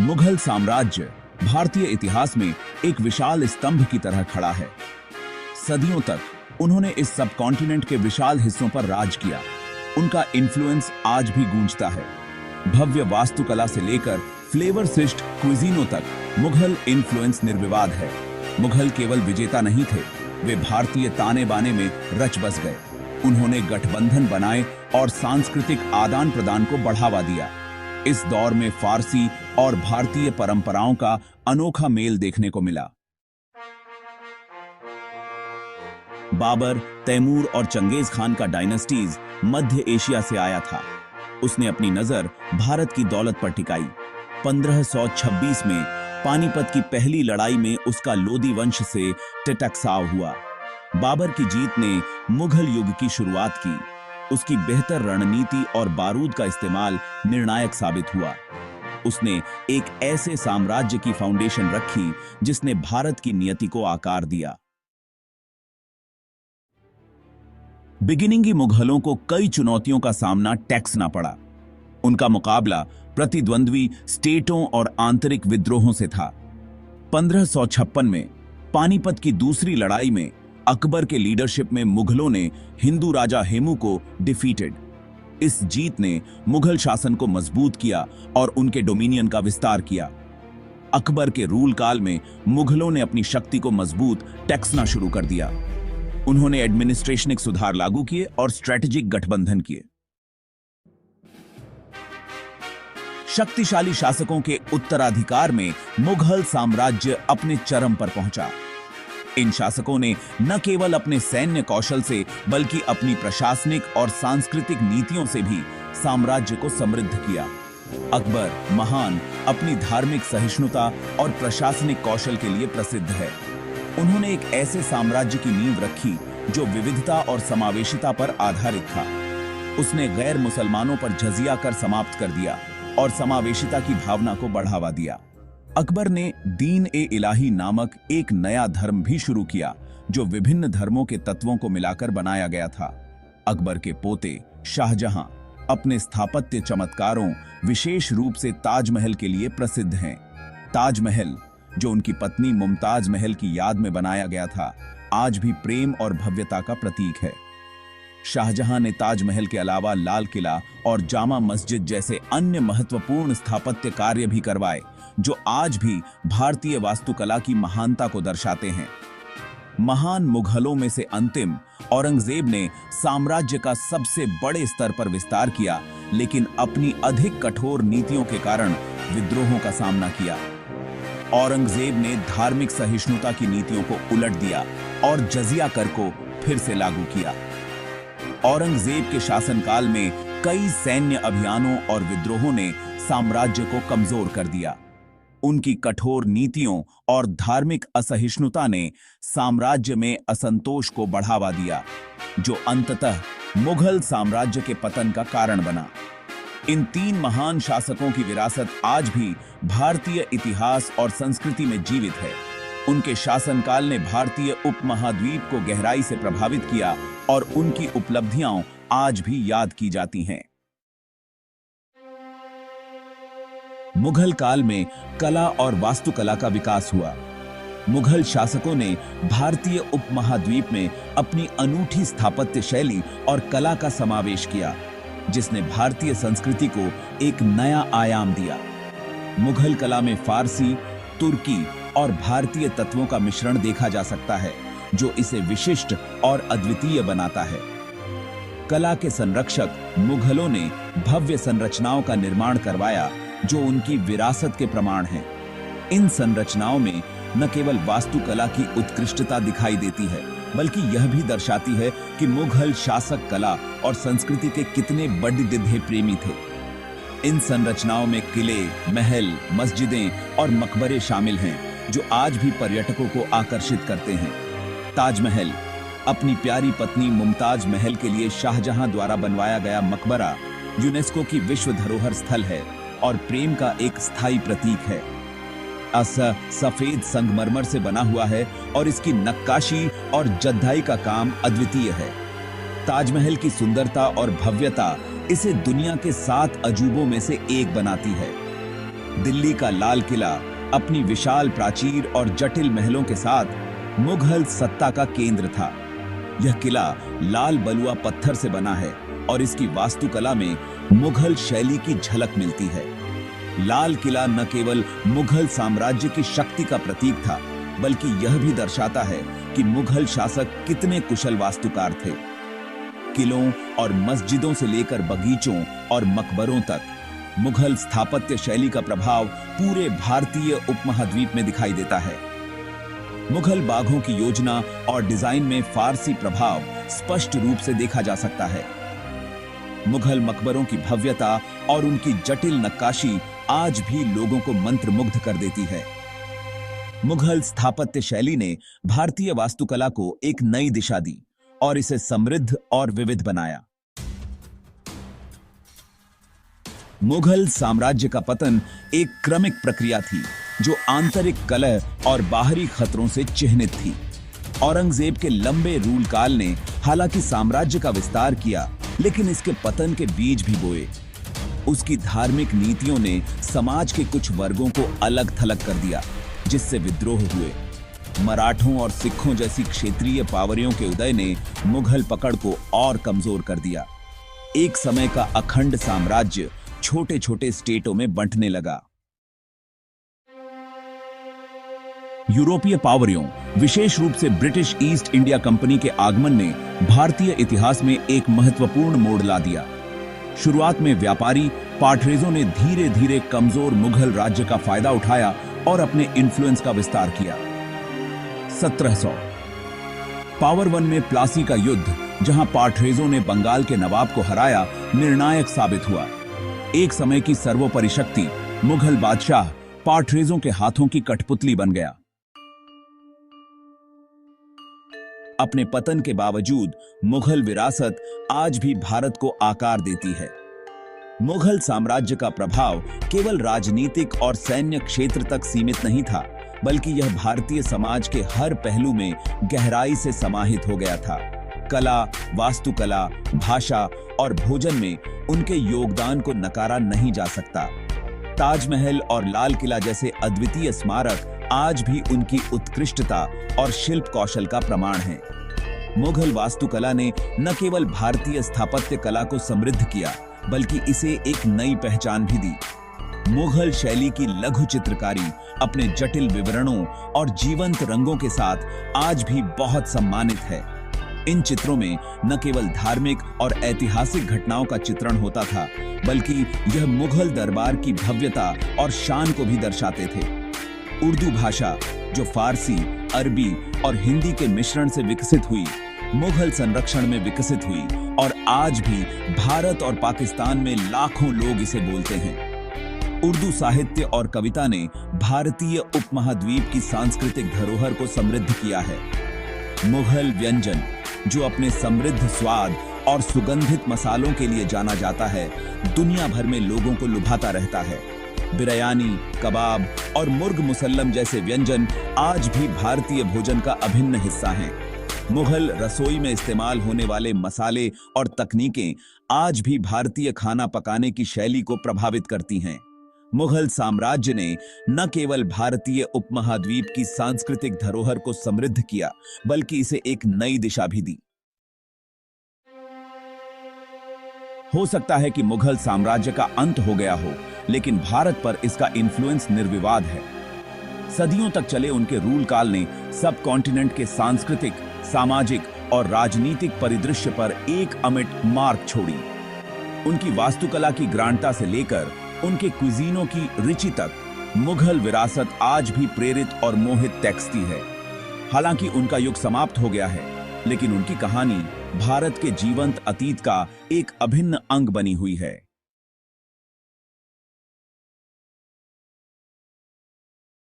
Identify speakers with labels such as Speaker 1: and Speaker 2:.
Speaker 1: मुगल साम्राज्य भारतीय इतिहास में एक विशाल स्तंभ की तरह खड़ा है। सदियों तक उन्होंने इस सब कॉन्टिनेंट के विशाल हिस्सों पर राज किया। उनका इन्फ्लुएंस आज भी गूंजता है। भव्य वास्तुकला से लेकर फ्लेवर सिस्ट क्विजीनों तक मुगल इन्फ्लुएंस निर्विवाद है। मुगल केवल विजेता नहीं थे, वे भारतीय ताने बाने में रच बस गए। उन्होंने गठबंधन बनाए और सांस्कृतिक आदान प्रदान को बढ़ावा दिया। इस दौर में फारसी और भारतीय परंपराओं का अनोखा मेल देखने को मिला। बाबर, तैमूर और चंगेज खान का डायनेस्टीज मध्य एशिया से आया था। उसने अपनी नजर भारत की दौलत पर टिकाई। 1526 में पानीपत की पहली लड़ाई में उसका लोदी वंश से टकसाव हुआ। बाबर की जीत ने मुगल युग की शुरुआत की। उसकी बेहतर रणनीति और बारूद का इस्तेमाल निर्णायक साबित हुआ। उसने एक ऐसे साम्राज्य की फाउंडेशन रखी जिसने भारत की नियति को आकार दिया। बिगिनिंगी मुगलों को कई चुनौतियों का सामना टैक्सना पड़ा। उनका मुकाबला प्रतिद्वंद्वी स्टेटों और आंतरिक विद्रोहों से था। 1556 में पानीपत की दूसरी लड़ाई में अकबर के लीडरशिप में मुगलों ने हिंदू राजा हेमू को डिफीटेड। इस जीत ने मुगल शासन को मजबूत किया और उनके डोमिनियन का विस्तार किया। अकबर के रूल काल में मुगलों ने अपनी शक्ति को मजबूत टैक्सना शुरू कर दिया। उन्होंने एडमिनिस्ट्रेशनिक सुधार लागू किए और स्ट्रेटेजिक गठबंधन किए। शक्तिशाली शासकों के उत्तराधिकार में मुगल साम्राज्य अपने चरम पर पहुंचा। इन शासकों ने न केवल अपने सैन्य कौशल से बल्कि अपनी प्रशासनिक और सांस्कृतिक नीतियों से भी साम्राज्य को समृद्ध किया। अकबर महान अपनी धार्मिक सहिष्णुता और प्रशासनिक कौशल के लिए प्रसिद्ध है। उन्होंने एक ऐसे साम्राज्य की नींव रखी जो विविधता और समावेशिता पर आधारित था। उसने गैर मुसलमानों पर जजिया कर समाप्त कर दिया और समावेशिता की भावना को बढ़ावा दिया। अकबर ने दीन-ए-इलाही नामक एक नया धर्म भी शुरू किया जो विभिन्न धर्मों के तत्वों को मिलाकर बनाया गया था। अकबर के पोते शाहजहां अपने स्थापत्य चमत्कारों, विशेष रूप से ताजमहल के लिए प्रसिद्ध हैं। ताजमहल, जो उनकी पत्नी मुमताज महल की याद में बनाया गया था, आज भी प्रेम और भव्यता का प्रतीक है। शाहजहां ने ताजमहल के अलावा लाल किला और जामा मस्जिद जैसे अन्य महत्वपूर्ण स्थापत्य कार्य भी करवाए जो आज भी भारतीय वास्तुकला की महानता को दर्शाते हैं। महान मुगलों में से अंतिम औरंगजेब ने साम्राज्य का सबसे बड़े स्तर पर विस्तार किया, लेकिन अपनी अधिक कठोर नीतियों के कारण विद्रोहों का सामना किया। औरंगजेब ने धार्मिक सहिष्णुता की नीतियों को उलट दिया और जजिया कर को फिर से लागू किया। औरंगजेब के शासनकाल में कई सैन्य अभियानों और विद्रोहों ने साम्राज्य को कमजोर कर दिया। उनकी कठोर नीतियों और धार्मिक असहिष्णुता ने साम्राज्य में असंतोष को बढ़ावा दिया, जो अंततः मुगल साम्राज्य के पतन का कारण बना। इन तीन महान शासकों की विरासत आज भी भारतीय इतिहास और संस्कृति में जीवित है। उनके शासनकाल ने भारतीय उपमहाद्वीप को गहराई से प्रभावित किया और उनकी उपलब्धियां आज भी याद की जाती हैं। मुगल काल में कला और वास्तुकला का विकास हुआ। मुगल शासकों ने भारतीय उपमहाद्वीप में अपनी अनूठी स्थापत्य शैली और कला का समावेश किया, जिसने भारतीय संस्कृति को एक नया आयाम दिया। मुगल कला में फारसी, तुर्की और भारतीय तत्वों का मिश्रण देखा जा सकता है, जो इसे विशिष्ट और अद्वितीय बनाता है। कला के संरक्षक मुगलों ने भव्य संरचनाओं का निर्माण करवाया, जो उनकी विरासत के प्रमाण हैं। इन संरचनाओं में न केवल वास्तुकला की उत्कृष्टता दिखाई देती है, बल्कि यह भी दर्शाती है कि मुगल शासक कला और संस्कृति के कितने बड़े प्रेमी थे। इन संरचनाओं में किले, महल, मस्जिदें और मकबरे शामिल हैं, जो आज भी पर्यटकों को आकर्षित करते हैं। ताजमहल अपनी प्यारी पत्नी मुमताज महल के लिए शाहजहां द्वारा बनवाया गया मकबरा यूनेस्को की विश्व धरोहर स्थल है और प्रेम का एक स्थायी प्रतीक है। सफेद संगमरमर से बना हुआ है और इसकी नक्काशी और जद्दाई का काम अद्वितीय है। ताजमहल की सुंदरता और भव्यता इसे दुनिया के 7 अजूबों में से एक बनाती है। दिल्ली का लाल किला अपनी विशाल प्राचीर और जटिल महलों के साथ मुगल सत्ता का केंद्र था। यह किला लाल बलुआ पत्थर से बना है और इसकी वास्तुकला में मुगल शैली की झलक मिलती है। लाल किला न केवल मुगल साम्राज्य की शक्ति का प्रतीक था, बल्कि यह भी दर्शाता है कि मुगल शासक कितने कुशल वास्तुकार थे। किलों और मस्जिदों से लेकर बगीचों और मकबरों तक मुगल स्थापत्य शैली का प्रभाव पूरे भारतीय उपमहाद्वीप में दिखाई देता है। मुगल बागों की योजना और डिजाइन में फारसी प्रभाव स्पष्ट रूप से देखा जा सकता है। मुगल मकबरों की भव्यता और उनकी जटिल नक्काशी आज भी लोगों को मंत्रमुग्ध कर देती है। मुगल स्थापत्य शैली ने भारतीय वास्तुकला को एक नई दिशा दी और इसे समृद्ध और विविध बनाया। मुगल साम्राज्य का पतन एक क्रमिक प्रक्रिया थी जो आंतरिक कलह और बाहरी खतरों से चिह्नित थी। औरंगजेब के लंबे रूल काल ने हालांकि साम्राज्य का विस्तार किया, लेकिन इसके पतन के बीज भी बोए। उसकी धार्मिक नीतियों ने समाज के कुछ वर्गों को अलग थलग कर दिया, जिससे विद्रोह हुए। मराठों और सिखों जैसी क्षेत्रीय पावरियों के उदय ने मुगल पकड़ को और कमजोर कर दिया। एक समय का अखंड साम्राज्य छोटे छोटे स्टेटों में बंटने लगा। यूरोपीय पावरियों, विशेष रूप से ब्रिटिश ईस्ट इंडिया कंपनी के आगमन ने भारतीय इतिहास में एक महत्वपूर्ण मोड़ ला दिया। शुरुआत में व्यापारी पाठरेजों ने धीरे धीरे कमजोर मुगल राज्य का फायदा उठाया और अपने इन्फ्लुएंस का विस्तार किया। 1700 पावर वन में प्लासी का युद्ध, जहां पाठरेजों ने बंगाल के नवाब को हराया, निर्णायक साबित हुआ। एक समय की सर्वोपरि शक्ति मुगल बादशाह पाठरेजों के हाथों की कठपुतली बन गया। अपने पतन के बावजूद मुगल विरासत आज भी भारत को आकार देती है। मुगल साम्राज्य का प्रभाव केवल राजनीतिक और सैन्य क्षेत्र तक सीमित नहीं था, बल्कि यह भारतीय समाज के हर पहलू में गहराई से समाहित हो गया था। कला, वास्तुकला, भाषा और भोजन में उनके योगदान को नकारा नहीं जा सकता। ताजमहल और लाल किला जैसे अद्वितीय स्मारक आज भी उनकी उत्कृष्टता और शिल्प कौशल का प्रमाण है। मुगल वास्तुकला ने न केवल भारतीय स्थापत्य कला को समृद्ध किया, बल्कि इसे एक नई पहचान भी दी। मुगल शैली की लघु चित्रकारी अपने जटिल विवरणों और जीवंत रंगों के साथ आज भी बहुत सम्मानित है। इन चित्रों में न केवल धार्मिक और ऐतिहासिक घटनाओं का चित्रण होता था, बल्कि यह मुगल दरबार की भव्यता और शान को भी दर्शाते थे। उर्दू भाषा, जो फारसी, अरबी और हिंदी के मिश्रण से विकसित हुई, मुगल संरक्षण में विकसित हुई और आज भी भारत और पाकिस्तान में लाखों लोग इसे बोलते हैं। उर्दू साहित्य और कविता ने भारतीय उपमहाद्वीप की सांस्कृतिक धरोहर को समृद्ध किया है। मुगल व्यंजन, जो अपने समृद्ध स्वाद और सुगंधित मसालों के लिए जाना जाता है, दुनिया भर में लोगों को लुभाता रहता है। बिरयानी, कबाब और मुर्ग मुसल्लम जैसे व्यंजन आज भी भारतीय भोजन का अभिन्न हिस्सा हैं। मुगल रसोई में इस्तेमाल होने वाले मसाले और तकनीकें आज भी भारतीय खाना पकाने की शैली को प्रभावित करती हैं। मुगल साम्राज्य ने न केवल भारतीय उपमहाद्वीप की सांस्कृतिक धरोहर को समृद्ध किया, बल्कि इसे एक नई दिशा भी दी। हो सकता है कि मुगल साम्राज्य का अंत हो गया हो, लेकिन भारत पर इसका इन्फ्लुएंस निर्विवाद है। सदियों तक चले उनके रूल काल ने सब कॉन्टिनेंट के सांस्कृतिक, सामाजिक और राजनीतिक परिदृश्य पर एक अमिट मार्क छोड़ी। उनकी वास्तुकला की ग्रांडता से लेकर उनके क्विजीनों की रुचि तक मुगल विरासत आज भी प्रेरित और मोहित टैक्सती है। हालांकि उनका युग समाप्त हो गया है, लेकिन उनकी कहानी भारत के जीवंत अतीत का एक अभिन्न अंग बनी हुई है।